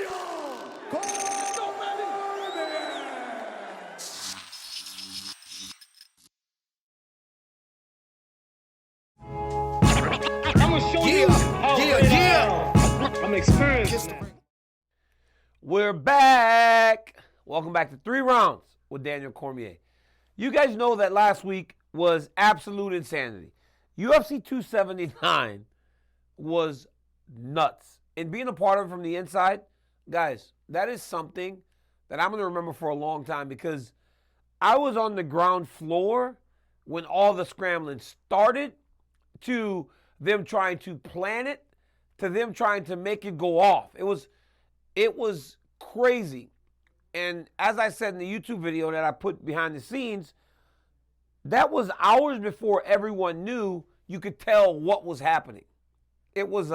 I'm gonna show you how I'm experienced. We're back. Welcome back to 3 Rounds with Daniel Cormier. You guys know that last week was absolute insanity. UFC 279 was nuts. And being a part of it from the inside, guys, that is something that I'm going to remember for a long time because I was on the ground floor when all the scrambling started, to them trying to plan it, to them trying to make it go off. It was crazy. And as I said in the YouTube video that I put behind the scenes, that was hours before everyone knew. You could tell what was happening. It was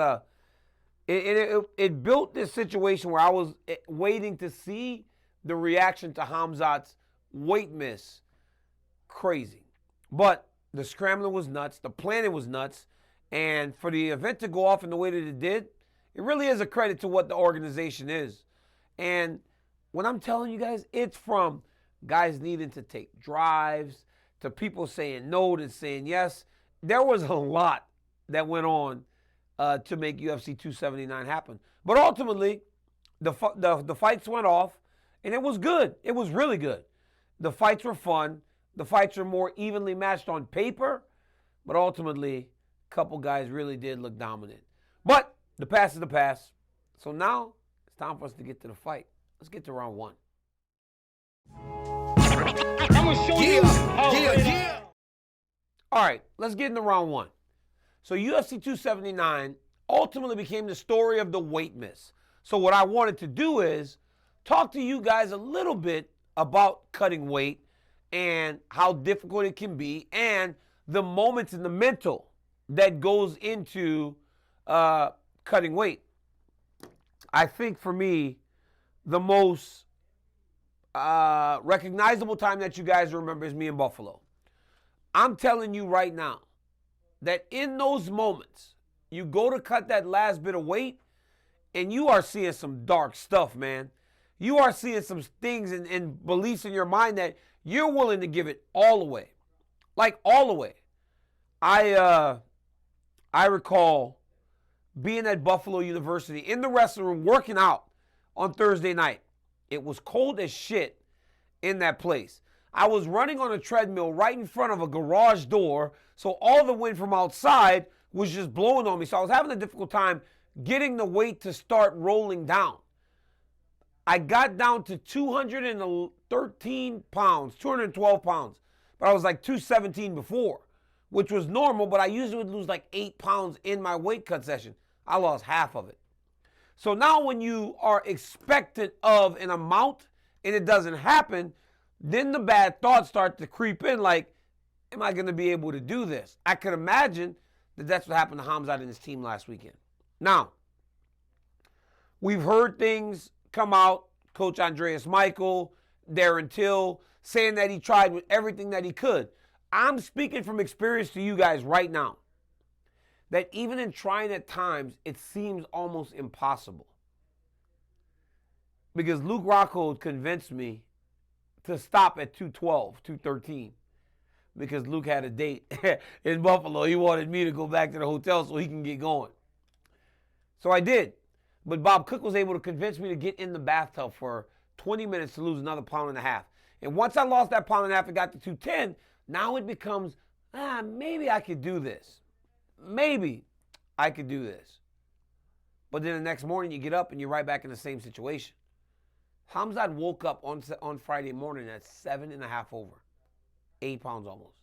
it built this situation where I was waiting to see the reaction to Khamzat's weight miss. Crazy. But the scrambling was nuts. The planning was nuts. And for the event to go off in the way that it did, it really is a credit to what the organization is. And when I'm telling you guys, it's from guys needing to take drives to people saying no to saying yes. There was a lot that went on to make UFC 279 happen. But ultimately, the fights went off, and it was good. It was really good. The fights were fun. The fights are more evenly matched on paper, but ultimately, a couple guys really did look dominant. But the past is the past. So now it's time for us to get to the fight. Let's get to round 1. I'm gonna show you how All right, let's get into round 1. So UFC 279 ultimately became the story of the weight miss. So what I wanted to do is talk to you guys a little bit about cutting weight and how difficult it can be and the moments in the mental that goes into cutting weight. I think for me, the most recognizable time that you guys remember is me in Buffalo. I'm telling you right now that in those moments, you go to cut that last bit of weight and you are seeing some dark stuff, man. You are seeing some things and beliefs in your mind that you're willing to give it all away. Like all the way. I recall being at Buffalo University in the wrestling room working out on Thursday night. It was cold as shit in that place. I was running on a treadmill right in front of a garage door, so all the wind from outside was just blowing on me. So I was having a difficult time getting the weight to start rolling down. I got down to 213 pounds, 212 pounds, but I was like 217 before, which was normal, but I usually would lose like 8 pounds in my weight cut session. I lost half of it. So now when you are expectant of an amount and it doesn't happen, then the bad thoughts start to creep in like, am I going to be able to do this? I could imagine that that's what happened to Khamzat and his team last weekend. Now, we've heard things come out, Coach Andreas Michael, Darren Till, saying that he tried with everything that he could. I'm speaking from experience to you guys right now, that even in trying at times, it seems almost impossible. Because Luke Rockhold convinced me to stop at 212, 213. Because Luke had a date in Buffalo. He wanted me to go back to the hotel so he can get going. So I did. But Bob Cook was able to convince me to get in the bathtub for 20 minutes to lose another pound and a half. And once I lost that pound and a half and got to 210, now it becomes, maybe I could do this. Maybe I could do this. But then the next morning you get up and you're right back in the same situation. Khamzat woke up on Friday morning at 7.5 over. 8 pounds almost.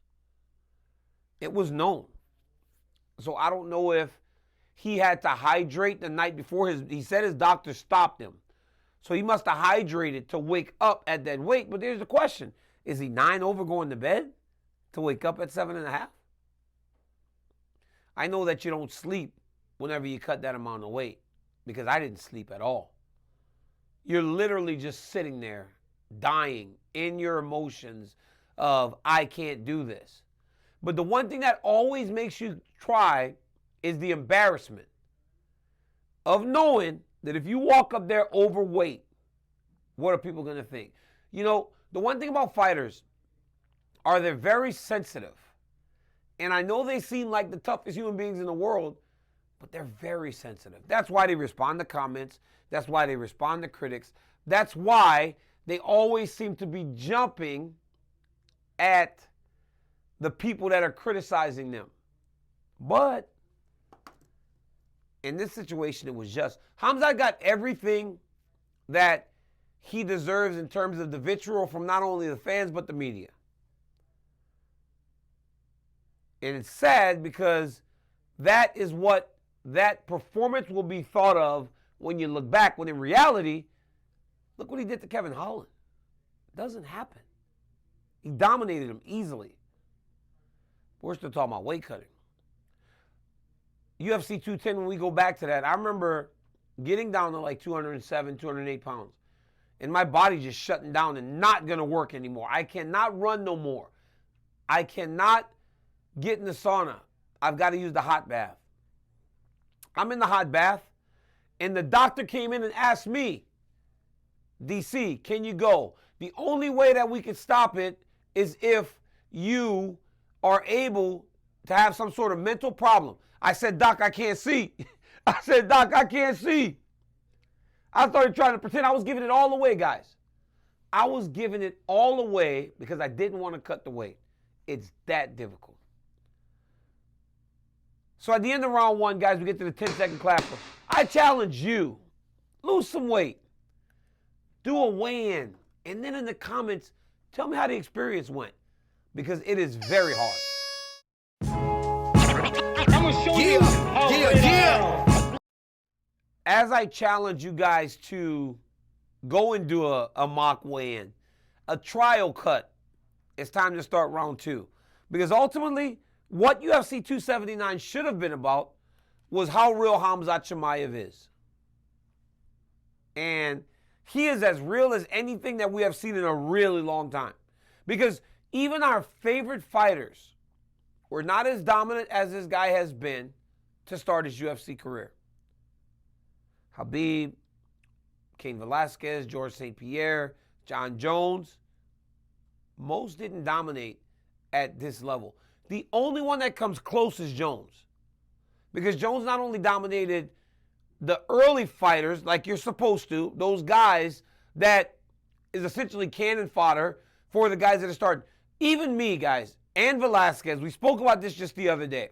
It was known. So I don't know if he had to hydrate the night before. He said his doctor stopped him. So he must have hydrated to wake up at that weight. But there's the question. Is he 9 over going to bed to wake up at 7.5? I know that you don't sleep whenever you cut that amount of weight because I didn't sleep at all. You're literally just sitting there dying in your emotions of, I can't do this. But the one thing that always makes you try is the embarrassment of knowing that if you walk up there overweight, what are people going to think? You know, the one thing about fighters are they're very sensitive. And I know they seem like the toughest human beings in the world, but they're very sensitive. That's why they respond to comments. That's why they respond to critics. That's why they always seem to be jumping at the people that are criticizing them. But in this situation, it was just, Khamzat got everything that he deserves in terms of the vitriol from not only the fans, but the media. And it's sad because that is what that performance will be thought of when you look back, when in reality, look what he did to Kevin Holland. It doesn't happen. He dominated him easily. We're still talking about weight cutting. UFC 210, when we go back to that, I remember getting down to like 207, 208 pounds. And my body just shutting down and not going to work anymore. I cannot run no more. I cannot get in the sauna. I've got to use the hot bath. I'm in the hot bath, and the doctor came in and asked me, DC, can you go? The only way that we can stop it is if you are able to have some sort of mental problem. I said, Doc, I can't see. I said, Doc, I can't see. I started trying to pretend I was giving it all away, guys. I was giving it all away because I didn't want to cut the weight. It's that difficult. So at the end of round one, guys, we get to the 10-second clapper. I challenge you, lose some weight, do a weigh-in, and then in the comments, tell me how the experience went, because it is very hard. I'm gonna show you how great I am. As I challenge you guys to go and do a mock weigh-in, a trial cut, it's time to start round two. Because ultimately, what UFC 279 should have been about was how real Khamzat Chimaev is. And he is as real as anything that we have seen in a really long time. Because even our favorite fighters were not as dominant as this guy has been to start his UFC career. Khabib, Cain Velasquez, George St. Pierre, John Jones, most didn't dominate at this level. The only one that comes close is Jones. Because Jones not only dominated the early fighters like you're supposed to, those guys that is essentially cannon fodder for the guys that are starting. Even me, guys, and Velasquez, we spoke about this just the other day.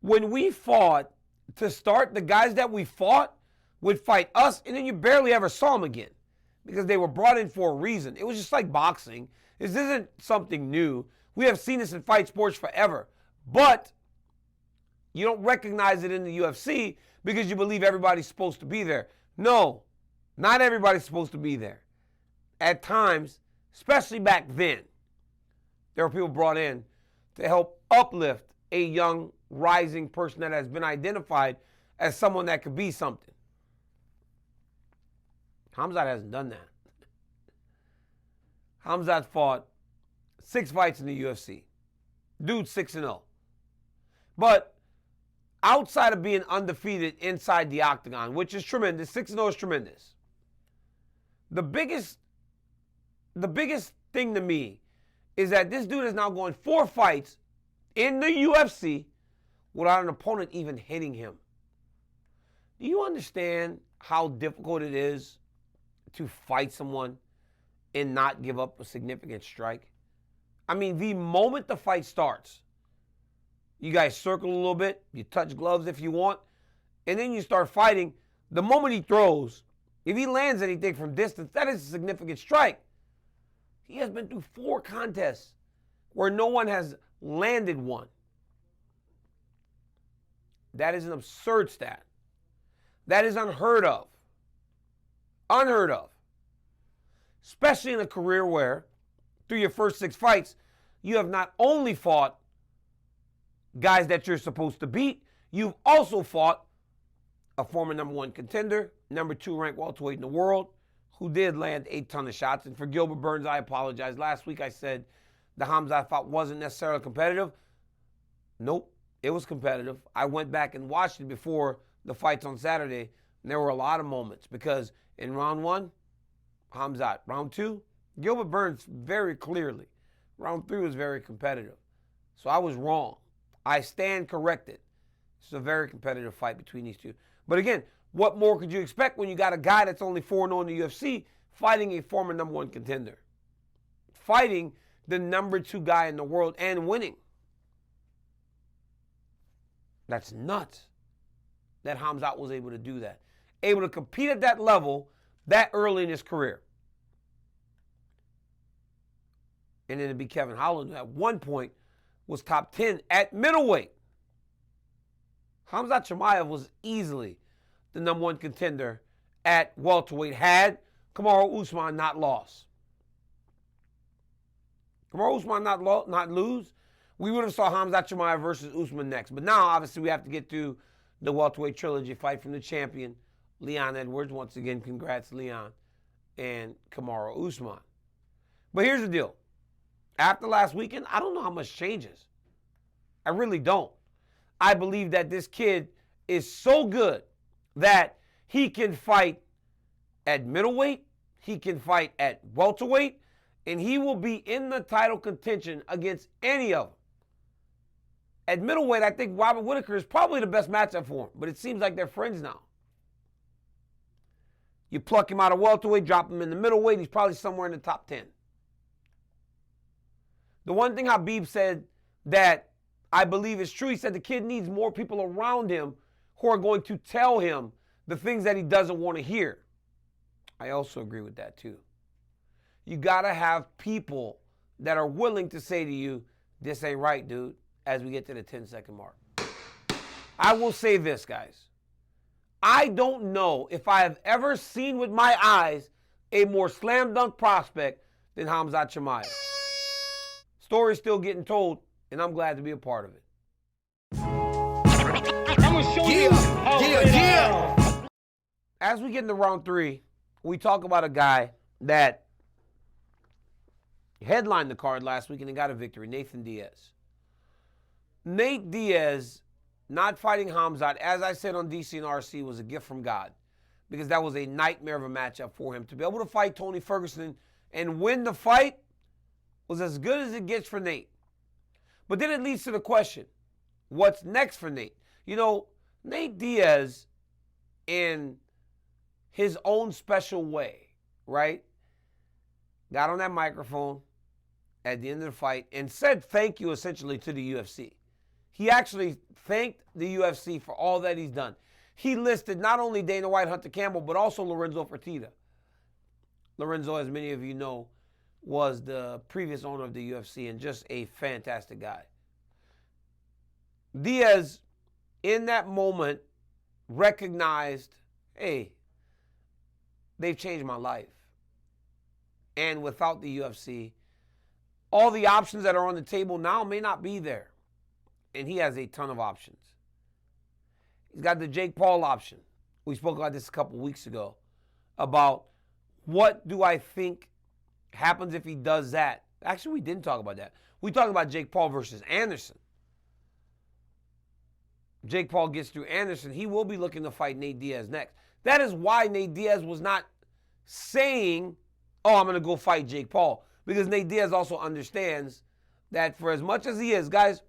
When we fought to start, the guys that we fought would fight us, and then you barely ever saw them again because they were brought in for a reason. It was just like boxing. This isn't something new. We have seen this in fight sports forever. But you don't recognize it in the UFC because you believe everybody's supposed to be there. No, not everybody's supposed to be there. At times, especially back then, there were people brought in to help uplift a young, rising person that has been identified as someone that could be something. Khamzat hasn't done that. Khamzat fought 6 fights in the UFC. Dude's 6-0. But outside of being undefeated inside the octagon, which is tremendous, 6-0 is tremendous. The biggest thing to me is that this dude is now going 4 fights in the UFC without an opponent even hitting him. Do you understand how difficult it is to fight someone and not give up a significant strike? I mean, the moment the fight starts, you guys circle a little bit, you touch gloves if you want, and then you start fighting. The moment he throws, if he lands anything from distance, that is a significant strike. He has been through 4 contests where no one has landed one. That is an absurd stat. That is unheard of. Unheard of. Especially in a career where, through your first 6 fights, you have not only fought guys that you're supposed to beat, you've also fought a former number 1 contender, number 2 ranked welterweight in the world, who did land a ton of shots. And for Gilbert Burns, I apologize. Last week I said the Khamzat fight wasn't necessarily competitive. Nope, it was competitive. I went back and watched it before the fights on Saturday, and there were a lot of moments because in round 1, Khamzat. Round 2, Gilbert Burns very clearly. Round 3 was very competitive. So I was wrong. I stand corrected. It's a very competitive fight between these two. But again, what more could you expect when you got a guy that's only 4-0 in the UFC fighting a former number 1 contender? Fighting the number 2 guy in the world and winning. That's nuts that Khamzat was able to do that. Able to compete at that level that early in his career. And then to be Kevin Holland, who at one point was top 10 at middleweight. Khamzat Chimaev was easily the number 1 contender at welterweight had Kamaru Usman not lost. Kamaru Usman not lose, we would have saw Khamzat Chimaev versus Usman next. But now, obviously, we have to get to the welterweight trilogy fight from the champion, Leon Edwards. Once again, congrats, Leon, and Kamaru Usman. But here's the deal. After last weekend, I don't know how much changes. I really don't. I believe that this kid is so good that he can fight at middleweight, he can fight at welterweight, and he will be in the title contention against any of them. At middleweight, I think Robert Whittaker is probably the best matchup for him, but it seems like they're friends now. You pluck him out of welterweight, drop him in the middleweight, he's probably somewhere in the top 10. The one thing Khabib said that I believe is true, he said the kid needs more people around him who are going to tell him the things that he doesn't want to hear. I also agree with that too. You got to have people that are willing to say to you, this ain't right, dude, as we get to the 10-second mark. I will say this, guys. I don't know if I have ever seen with my eyes a more slam dunk prospect than Khamzat Chimaev. Story's still getting told, and I'm glad to be a part of it. I'm gonna show you how Yeah. As we get into round 3, we talk about a guy that headlined the card last week and he got a victory, Nate Diaz. Nate Diaz not fighting Khamzat, as I said on DC and RC, was a gift from God because that was a nightmare of a matchup for him. To be able to fight Tony Ferguson and win the fight was as good as it gets for Nate. But then it leads to the question, what's next for Nate? You know, Nate Diaz, in his own special way, right, got on that microphone at the end of the fight and said thank you essentially to the UFC. He actually thanked the UFC for all that he's done. He listed not only Dana White, Hunter Campbell, but also Lorenzo Fertitta. Lorenzo, as many of you know, was the previous owner of the UFC and just a fantastic guy. Diaz, in that moment, recognized, hey, they've changed my life. And without the UFC, all the options that are on the table now may not be there. And he has a ton of options. He's got the Jake Paul option. We spoke about this a couple weeks ago about what do I think happens if he does that. Actually, we didn't talk about that. We talked about Jake Paul versus Anderson. Jake Paul gets through Anderson, he will be looking to fight Nate Diaz next. That is why Nate Diaz was not saying, oh, I'm going to go fight Jake Paul. Because Nate Diaz also understands that for as much as he is, guys,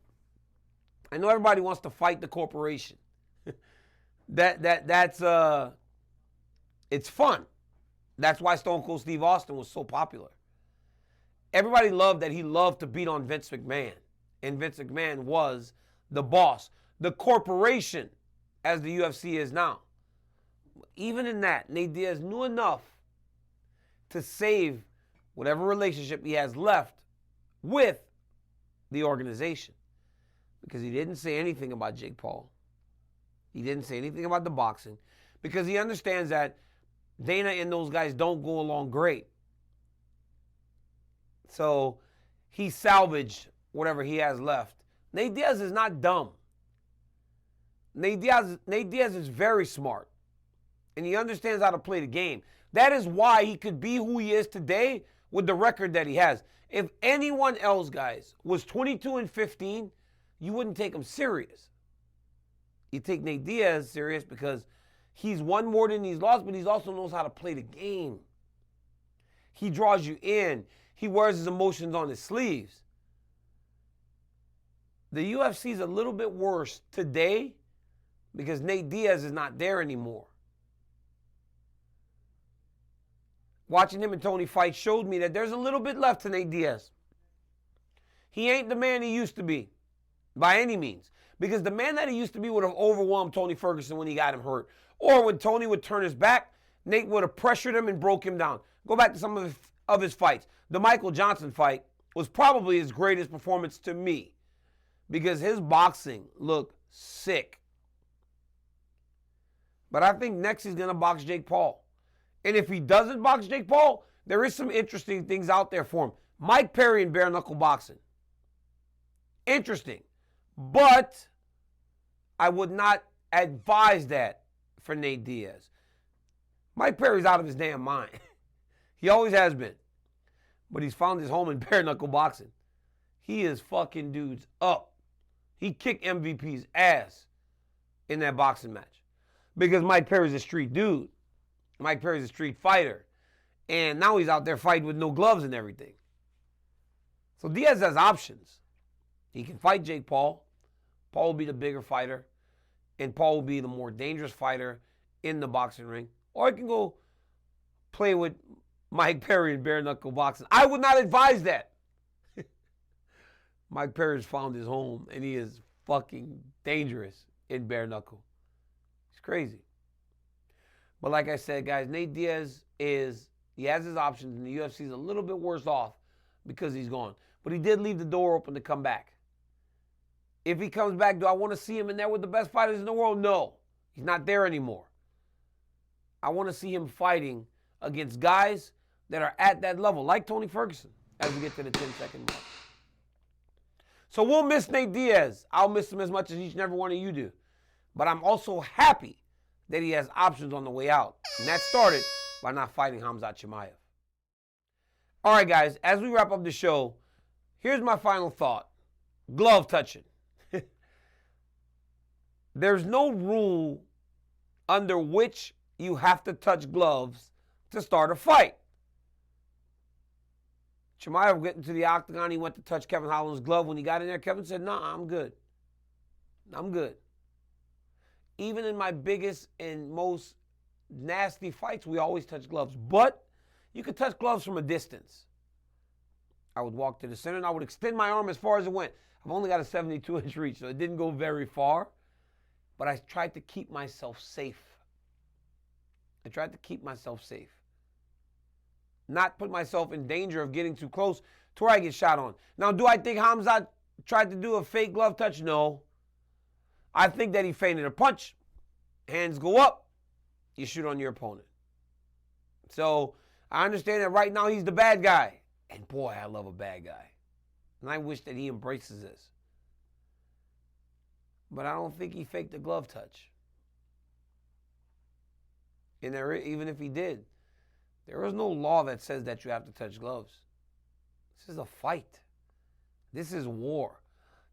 I know everybody wants to fight the corporation. That's it's fun. That's why Stone Cold Steve Austin was so popular. Everybody loved that he loved to beat on Vince McMahon. And Vince McMahon was the boss. The corporation, as the UFC is now. Even in that, Nate Diaz knew enough to save whatever relationship he has left with the organization. Because he didn't say anything about Jake Paul. He didn't say anything about the boxing. Because he understands that Dana and those guys don't go along great. So he salvaged whatever he has left. Nate Diaz is not dumb. Nate Diaz is very smart. And he understands how to play the game. That is why he could be who he is today with the record that he has. If anyone else, guys, was 22-15, you wouldn't take him serious. You take Nate Diaz serious because he's won more than he's lost, but he also knows how to play the game. He draws you in. He wears his emotions on his sleeves. The UFC is a little bit worse today because Nate Diaz is not there anymore. Watching him and Tony fight showed me that there's a little bit left to Nate Diaz. He ain't the man he used to be by any means. Because the man that he used to be would have overwhelmed Tony Ferguson when he got him hurt. Or when Tony would turn his back, Nate would have pressured him and broke him down. Go back to some of his fights. The Michael Johnson fight was probably his greatest performance to me because his boxing looked sick. But I think next he's going to box Jake Paul. And if he doesn't box Jake Paul, there is some interesting things out there for him. Mike Perry in bare knuckle boxing. Interesting. But I would not advise that for Nate Diaz. Mike Perry's out of his damn mind. He always has been. But he's found his home in bare knuckle boxing. He is fucking dudes up. He kicked MVP's ass in that boxing match. Because Mike Perry's a street dude. Mike Perry's a street fighter. And now he's out there fighting with no gloves and everything. So Diaz has options. He can fight Jake Paul. Paul will be the bigger fighter. And Paul will be the more dangerous fighter in the boxing ring. Or he can go play with Mike Perry in bare knuckle boxing. I would not advise that. Mike Perry's found his home and he is fucking dangerous in bare knuckle. It's crazy. But like I said, guys, Nate Diaz he has his options and the UFC is a little bit worse off because he's gone. But he did leave the door open to come back. If he comes back, do I want to see him in there with the best fighters in the world? No. He's not there anymore. I want to see him fighting against guys that are at that level, like Tony Ferguson, as we get to the 10-second mark. So we'll miss Nate Diaz. I'll miss him as much as each and every one of you do. But I'm also happy that he has options on the way out. And that started by not fighting Khamzat Chimaev. All right, guys, as we wrap up the show, here's my final thought. Glove touching. There's no rule under which you have to touch gloves to start a fight. Chimaev getting to the octagon, he went to touch Kevin Holland's glove. When he got in there, Kevin said, "Nah, I'm good. I'm good." Even in my biggest and most nasty fights, we always touch gloves. But you could touch gloves from a distance. I would walk to the center and I would extend my arm as far as it went. I've only got a 72-inch reach, so it didn't go very far. But I tried to keep myself safe. I tried to keep myself safe. Not put myself in danger of getting too close to where I get shot on. Now, do I think Khamzat tried to do a fake glove touch? No. I think that he feinted a punch. Hands go up. You shoot on your opponent. So I understand that right now he's the bad guy. And boy, I love a bad guy. And I wish that he embraces this. But I don't think he faked the glove touch. And even if he did, there is no law that says that you have to touch gloves. This is a fight. This is war.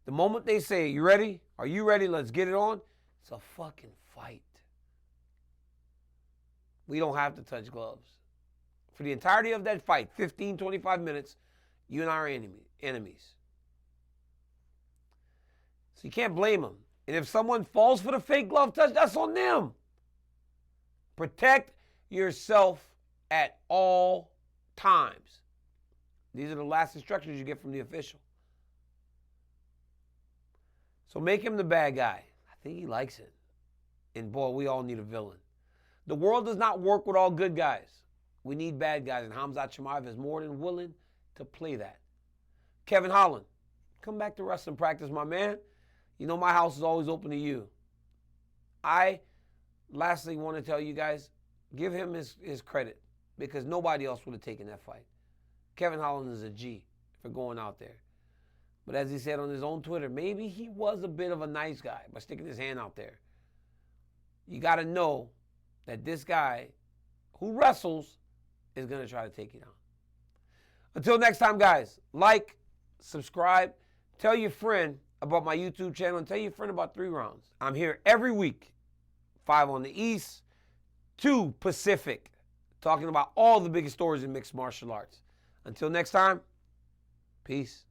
The moment they say, "You ready? Are you ready? Let's get it on," it's a fucking fight. We don't have to touch gloves. For the entirety of that fight, 15, 25 minutes, you and I are enemies. So you can't blame them. And if someone falls for the fake glove touch, that's on them. Protect yourself at all times. These are the last instructions you get from the official. So make him the bad guy. I think he likes it. And boy, we all need a villain. The world does not work with all good guys. We need bad guys, and Khamzat Chimaev is more than willing to play that. Kevin Holland, come back to wrestling practice, my man. You know my house is always open to you. I lastly want to tell you guys, give him his credit because nobody else would have taken that fight. Kevin Holland is a G for going out there. But as he said on his own Twitter, maybe he was a bit of a nice guy by sticking his hand out there. You got to know that this guy who wrestles is going to try to take you down. Until next time, guys, like, subscribe, tell your friend, about my YouTube channel and tell your friend about 3 Rounds. I'm here every week, 5 on the East, 2 Pacific, talking about all the biggest stories in mixed martial arts. Until next time, peace.